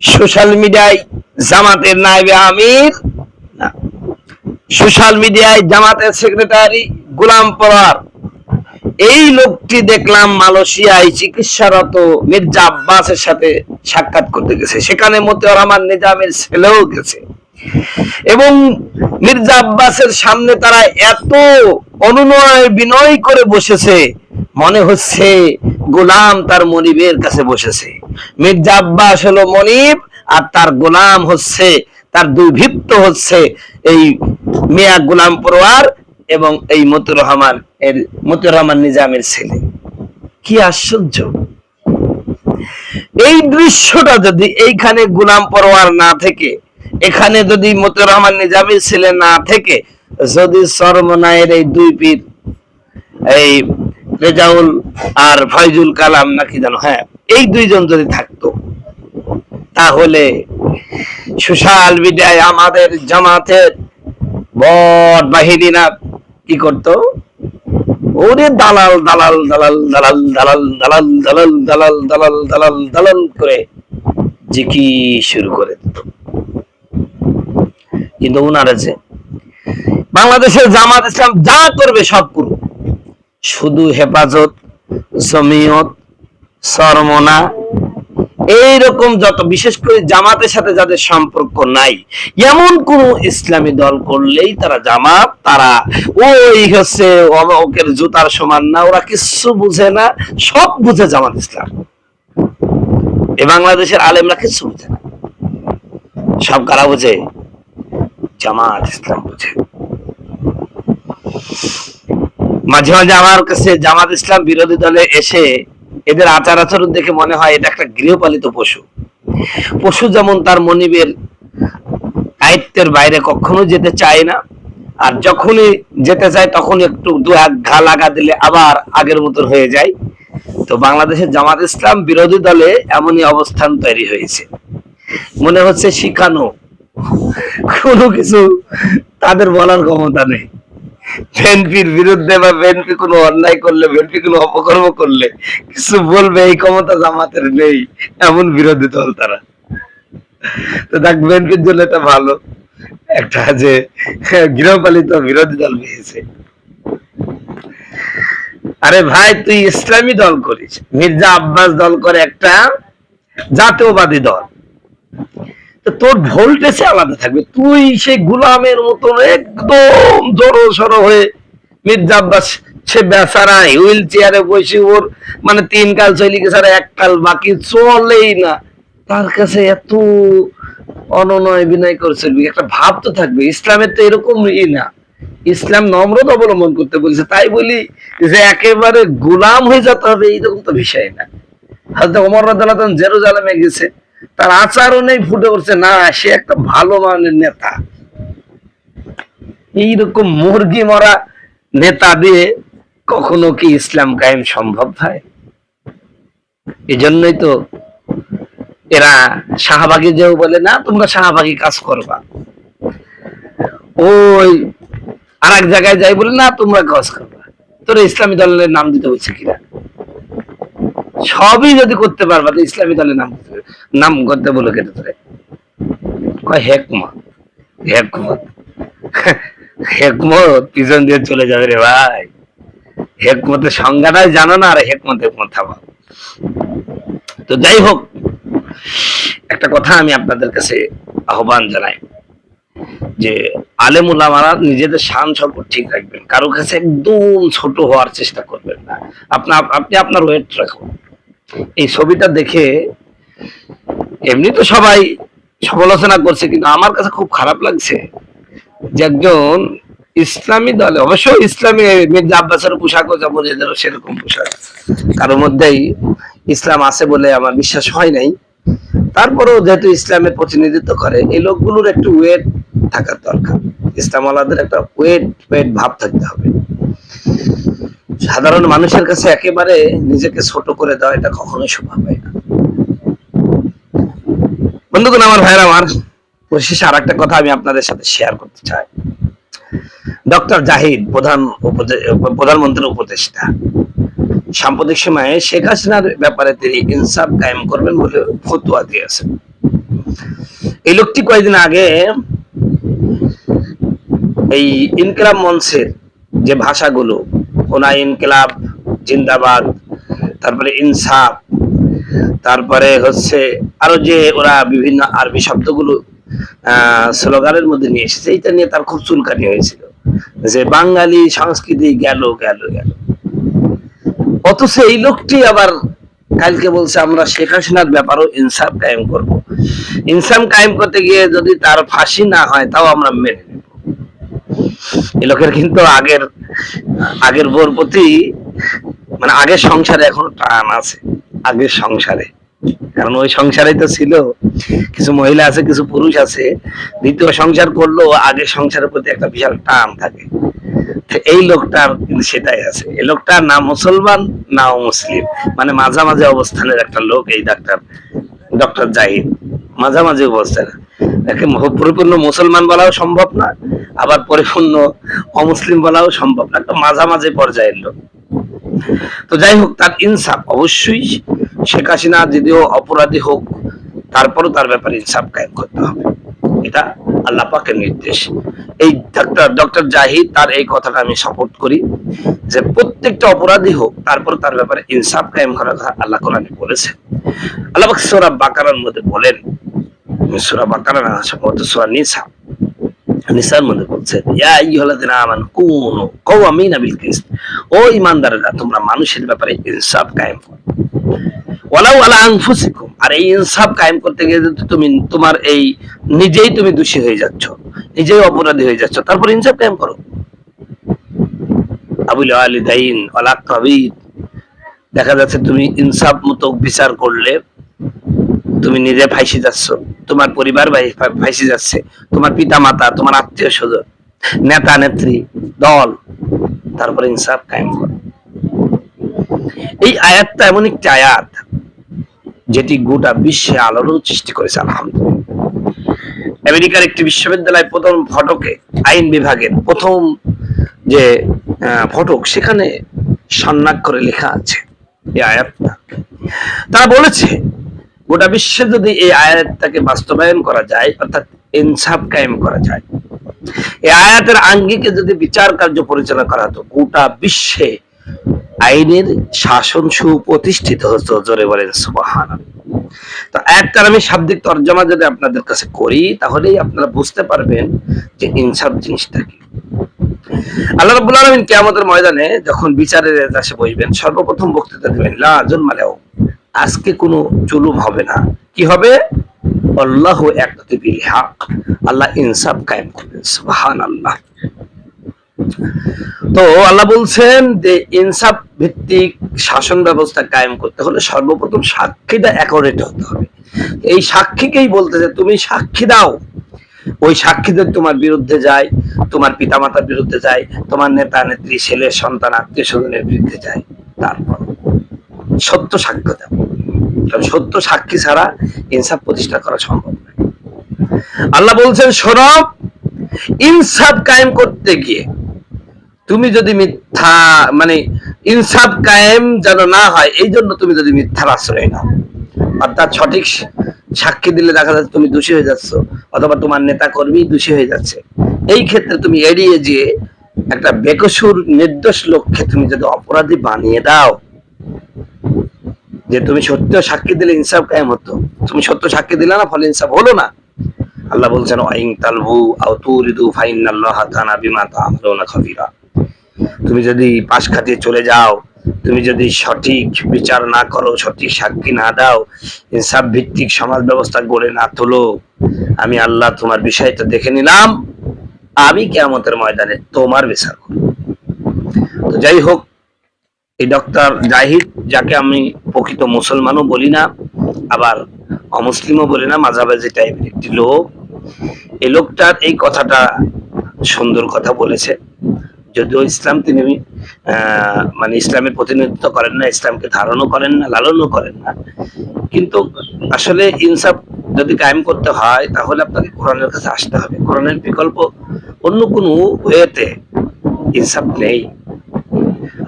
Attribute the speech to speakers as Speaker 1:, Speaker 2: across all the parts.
Speaker 1: Social মিডিয়ায় জামাতের নায়েবে আমির না, সোশ্যাল মিডিয়ায় জামাতের সেক্রেটারি গোলাম পরোয়ার, এই লোকটি দেখলাম মালয়েশিয়ায় চিকিৎসারত মির্জা আব্বাসের সাথে সাক্ষাৎ করতে গেছে। সেখানে মতিউর রহমান নিজামের ছেলেও গেছে এবং মির্জা আব্বাসের সামনে তারা এত অনুনয় বিনয় করে বসেছে, মনে হচ্ছে গোলাম তার মনিবের কাছে বসেছে। মির্জা আব্বাস হলো মনিব আর তার গোলাম হচ্ছে, তার দুই ভিত্ত হচ্ছে এই মিয়া গোলাম পরোয়ার এবং এই মতিউর রহমান নিজামের ছেলে। কি আশ্চর্য! এই দৃশ্যটা যদি এইখানে গোলাম পরোয়ার না থেকে, এখানে যদি মতিউর রহমান নিজামের ছেলে না থেকে, যদি চরমনায়ের এই দুই পীর, এই রেজাউল আর ফয়জুল কালাম নাকি জানো, হ্যাঁ, এই দুইজন যদি থাকতো, তাহলে সোশ্যাল মিডিয়ায় আমাদের জামাতের বট বাহিনীরা কি করতো? ওরে দালাল দালাল দালাল দালাল দালাল দালাল দালাল দালাল দালাল দালাল দালাল করে জিকি শুরু করে দিত। কিন্তু ওনারা যে বাংলাদেশের জামাত ইসলাম যা করবে সব করুক, শুধু হেফাজত, জমিয়ত, চরমনা, এইরকম যত, বিশেষ করে জামাতের সাথে যাদের সম্পর্ক নাই এমন কোন ইসলামী দল করলেই তারা জামাত, তারা ওই হচ্ছে ওকের জুতার সমান না, ওরা কিছু বুঝে না, সব বুঝে জামাত ইসলাম। এই বাংলাদেশের আলেমরা কিছু বুঝে না, সব কারা বুঝে? জামাত ইসলাম বুঝে। মাঝে মাঝে আমার কাছে জামাত ইসলাম বিরোধী দলে এসে এদের আচার আচরণ দেখে মনে হয় এটা একটা গৃহপালিত পশু। পশু যেমন তার মনিবের আয়ত্তের বাইরে কখনো যেতে চায় না, আর যখনই যেতে চায় তখন একটু দু এক ঘা লাগা দিলে আবার আগের মতন হয়ে যায়। তো বাংলাদেশের জামাত ইসলাম বিরোধী দলে এমনই অবস্থান তৈরি হয়েছে, মনে হচ্ছে শিখানো, কোনো কিছু তাদের বলার ক্ষমতা নেই। বিএনপির বিরুদ্ধে বা বিএনপি কোনো অন্যায় করলে, বিএনপি কোনো অপকর্ম করলে কিছু বলবে এই ক্ষমতা জামাতের নেই, এমন বিরোধী দল তারা। তো দেখ, বিএনপির জন্য এটা ভালো একটা যে গৃহপালিত বিরোধী দল পেয়েছে। আরে ভাই, তুই ইসলামী দল করিস, মির্জা আব্বাস দল করে একটা জাতীয়বাদী দল, তো তোর ভোল্টেজে আলাদা থাকবে। তুই সেই গোলামের মতন একদম জড়ো সড়ো হয়ে, মির্জা আব্বাস সে বেচারায় হুইল চেয়ারে বসে, ওর মানে 3 কাল চলে গেছে আর 1 কাল বাকি, চলেই না, তার কাছে এত অনুনয় বিনয় করছে। একটা ভাব তো থাকবে, ইসলামের তো এরকম না, ইসলাম নম্রতা অবলম্বন করতে বলছে। তাই বলি যে একেবারে গোলাম হয়ে যেতে হবে এইরকম তো বিষয় না। হযরত ওমর রাদিয়াল্লাহু তাআলা জেরুজালেমে গেছে, তার আচরণেই ফুটে উঠছে না সে একটা ভালো মানের নেতা। এইরকম মুরগি মরা নেতা দিয়ে কখনো কি ইসলাম কায়েম সম্ভব হয়? এই জন্যই তো এরা শাহবাগী যেও বলে না, তোমরা শাহবাগী কাজ করবা, ওই আর এক জায়গায় যাই বলে না তোমরা কাজ করবা। তোরা ইসলামী দলের নাম দিতে হচ্ছে কিনা? সবই যদি করতে পারবা তো ইসলামী দলের নাম করতে বলো কেটে তোরে? কয় হেকমত, হেকমত, হেকমত পিছন দিয়ে চলে যাবে রে ভাই। হেকমতের সংজ্ঞাটাই জানো না, আর হেকমত হেকমত থাবা। তো যাই হোক, একটা কথা আমি আপনাদের কাছে আহ্বান জানাই যে আলেম উলামারা নিজেদের শান সম্পর্ক ঠিক রাখবেন, কারো কাছে একদম ছোট হওয়ার চেষ্টা করবেন না। আপনি আপনার ওয়েট রাখুন। এই ছবিটা দেখে এমনি তো সবাই সমালোচনা করছে, কিন্তু আমার কাছে খুব খারাপ লাগছে যে একজন ইসলামী দলে, অবশ্যই ইসলামী, মির্জা আব্বাসের পোশাকও যেমন এদেরও সেরকম পোশাক, কারোর মধ্যেই ইসলাম আছে বলে আমার বিশ্বাস হয় নাই। তারপরেও যেহেতু ইসলামের প্রতিনিধিত্ব করে, এই লোকগুলোর একটু ওয়েট থাকার দরকার। ইসলাম আলাদের একটা ওয়েট ভাব থাকতে হবে। সাধারণ মানুষের কাছে একেবারে নিজেকে ছোট করে দেওয়া এটা কখনোই সম্ভব হয় না। বন্ধুগণ, আমার ভাইরা আমার, পরিশেষে আর একটা কথা আমি আপনাদের সাথে শেয়ার করতে চাই। ডক্টর জাহিদ, প্রধানমন্ত্রীর উপদেষ্টা, সাম্প্রতিক সময়ে শেখ হাসিনার ব্যাপারে তিনি ইনসাফ কায়েম করবেন বলে ফতোয়া দিয়েছেন। এই লোকটি কয়েকদিন আগে এই ইনকিলাব মঞ্চের যে ভাষাগুলো, ওনা ইনকিলাব জিন্দাবাদ, তারপরে ইনসাফ, তারপরে হচ্ছে আরো যে ওরা বিভিন্ন আরবি শব্দগুলো স্লোগানের মধ্যে নিয়ে এসেছে, এইটা নিয়ে তার খুব চুলকানি হয়েছিল যে বাঙালি সংস্কৃতি গেল গেল গেল। অথচ এই লোকটি আবার কালকে বলছে আমরা শেখ হাসিনার ব্যাপারেও ইনসাফ কায়েম করব। ইনসাফ কায়েম করতে গিয়ে যদি তার ফাঁসি না হয় তাও আমরা মেনে নেব। এই লোকের কিন্তু আগের বোর প্রতি মানে আগের সংসারে এখনো টান আছে, আগের সংসারে। কারণ ওই সংসারে তো ছিল কিছু মহিলা আছে, কিছু পুরুষ আছে, দ্বিতীয় সংসার করলেও আগের সংসারের প্রতি একটা বিশাল টান থাকে। এই লোকটার কিন্তু সেটাই আছে। এই লোকটা না মুসলমান না মুসলিম, মানে মাঝামাঝি অবস্থানের একটা লোক। এই ডক্টর জাহিদ মাঝামাঝি অবস্থান, একে পরিপূর্ণ মুসলমান বলাও সম্ভব না, আবার পরিপূর্ণ অমুসলিম বলাও সম্ভব না, একটা মাঝামাঝি পর্যায়ের লোক। তো যাই হোক, তার ইনসাফ অবশ্যই, শেখ হাসিনা যদিও অপরাধী হোক তারপরও তার ব্যাপারে ইনসাফ কায়েম করতে হবে, এটা আল্লাহ পাকের নির্দেশ। এই ডক্টর জাহিদ তার এই কথাটা আমি সাপোর্ট করি যে প্রত্যেকটা অপরাধী হোক তারপর তার ব্যাপারে ইনসাফ কায়েম করার কথা আল্লাহ কোরআনে বলেছেন। আল্লাহ পাক সূরা বাকারার মধ্যে বলেন, সূরা বাকারা না, সম্ভবত সূরা নিসার মধ্যে বলছেন, ইয়া আইয়ুহাল্লাযিনা আমানু কুনু কাওয়ামিনা বিল কিসত, ও ঈমানদাররা তোমরা মানুষের ব্যাপারে ইনসাফ কায়েম করো, ওয়ালাউ আলা আনফুসিকুম, আর এই ইনসাফ কায়েম করতে গিয়ে যদি তুমি তোমার এই নিজেই তুমি দোষী হয়ে যাচ্ছ, নিজেই অপরাধী হয়ে যাচ্ছ, তারপর ইনসাফ কায়েম করো। আবুল ওয়ালিদাইন ওয়াল আকরাবিন, দেখা যাচ্ছে তুমি ইনসাফ মতো বিচার করলে তুমি নিজে ফাঁসি যাচ্ছ, তোমার পরিবার ফাঁসি যাচ্ছে, তোমার পিতা মাতা, তোমার আত্মীয় স্বজন, নেতা নেত্রী, দল, তারপর ইনসাফ কায়েম করো। এই আয়াতটা এমন একটি আয়াত যেটি গোটা বিশ্বে আলোড়ন সৃষ্টি করেছে। আলহামদুলিল্লাহ, আমেরিকার একটি বিশ্ববিদ্যালয় প্রথম ফটকে, আইন বিভাগের প্রথম যে ফটক, সেখানে স্বর্ণাক্ষরে লেখা আছে এই আয়াতটা। তারা বলেছে গোটা বিশ্বে যদি এই আয়াতটাকে বাস্তবায়ন করা যায়, অর্থাৎ ইনসাফ কায়েম করা যায়, এই আয়াতের আঙ্গিকে যদি বিচার কার্য পরিচালনা করা হতো, গোটা বিশ্বে আইনের শাসন সুপ্রতিষ্ঠিত হতো। জোরে বলেন সুবহানাল্লাহ। তো আয়াতটার আমি শাব্দিক তরজমা যদি আপনাদের কাছে করি, তাহলেই আপনারা বুঝতে পারবেন যে ইনসাফ জিনিসটা কি। আল্লাহ রাব্বুল আলামিন কিয়ামতের ময়দানে যখন বিচারের এজলাসে বসবেন, সর্বপ্রথম বক্তৃতা দিবেন, লা যুলমা আল-ইয়াউম, আজকে কোনো জুলুম হবে না। কি হবে? আল্লাহু ইয়াকদি বিল হক, আল্লাহ ইনসাফ কায়েম করবেন। সুবহানাল্লাহ। তো আল্লাহ বলছেন যে ইনসাফ ভিত্তিক শাসন ব্যবস্থা কায়েম করতে হলে সর্বপ্রথম সাক্ষীটা অ্যাকুরেট হতে হবে। এই সাক্ষীকেই বলতেছে তুমি সাক্ষী দাও। ওই সাক্ষী যদি তোমার বিরুদ্ধে যায়, তোমার পিতামাতার বিরুদ্ধে যায়, তোমার নেতা নেত্রী, ছেলে সন্তান, আত্মীয় স্বজনের বিরুদ্ধে যায়, তারপর সত্য সাক্ষ্য দাও। কারণ সত্য সাক্ষী ছাড়া ইনসাফ প্রতিষ্ঠা করা সম্ভব নয়। আল্লাহ বলছেন শোনো, ইনসাফ কায়েম করতে গিয়ে তুমি যদি মিথ্যা, মানে ইনসাফ কায়েম যেন না হয় এই জন্য তুমি যদি মিথ্যার আশ্রয় নাও, অর্থাৎ সঠিক সাক্ষী দিলে দেখা যাচ্ছে তুমি দোষী হয়ে যাচ্ছ, অথবা তোমার নেতা কর্মী দোষী হয়ে যাচ্ছে, এই ক্ষেত্রে তুমি এড়িয়ে যেয়ে একটা বেকসুর নির্দোষ লোককে তুমি যদি অপরাধী বানিয়ে দাও, যে তুমি সত্য সাক্ষী দিলে ইনসাফ কায়েম হতো, তুমি সত্য সাক্ষী দিলে না, ফলে ইনসাফ হলো না। আল্লাহ বলছেন ওয়াইন তালবু আও তুরিদু ফাইনাল্লাহা কানা বিমা তা'মালুনা খাবীরা, তুমি যদি পাশ খাটিয়ে চলে যাও, তুমি যদি সঠিক বিচার না করো, সঠিক সাক্ষী না দাও, ইনসাফ ভিত্তিক সমাজ ব্যবস্থা গড়ে না তোলো, আমি আল্লাহ তোমার বিষয়টা দেখে নিলাম, আমি কিয়ামতের ময়দানে তোমার বিচার করব। তো যাই হোক, এই ডক্টর জাহিদ, যাকে আমি প্রকৃত মুসলমানও বলি না, আবার অমুসলিমও বলি না, মাঝামাঝি টাইপের একটি লোক, এই লোকটার এই কথাটা সুন্দর কথা বলেছে। যদিও ইসলাম তিনি মানে ইসলামের প্রতিনিধিত্ব করেন না, ইসলামকে ধারণও করেন না, লালনও করেন না, কিন্তু আসলে ইনসাফ যদি কায়েম করতে হয় তাহলে আপনাকে কোরআনের কাছে আসতে হবে। কোরআনের বিকল্প অন্য কোনো ওয়েতে ইনসাফ নেই।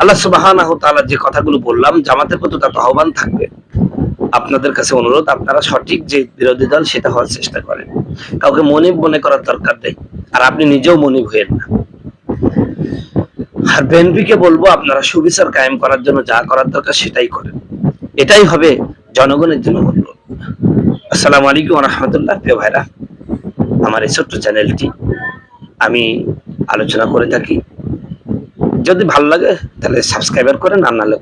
Speaker 1: আল্লাহ সুবহানাহু ওয়া তাআলা যে কথাগুলো বললাম, জামাতের প্রতি তার আহ্বান থাকবে। আপনাদের কাছে অনুরোধ, আপনারা সঠিক যে বিরোধী দল সেটা হওয়ার চেষ্টা করেন। কাউকে মনিব মনে করার দরকার নেই, আর আপনি নিজেও মনিব হয়েন না। আর বিএনপিকে বলবো, আপনারা সুবিচার কায়েম করার জন্য যা করার দরকার সেটাই করেন। এটাই হবে জনগণের জন্য মঙ্গল। আসসালামু আলাইকুম ওয়া রাহমাতুল্লাহ। প্রিয় ভাইরা, আমার এই ছোট্ট চ্যানেলটি আমি আলোচনা করে থাকি, যদি ভালো লাগে তাহলে সাবস্ক্রাইবার করেন, আর নাহলে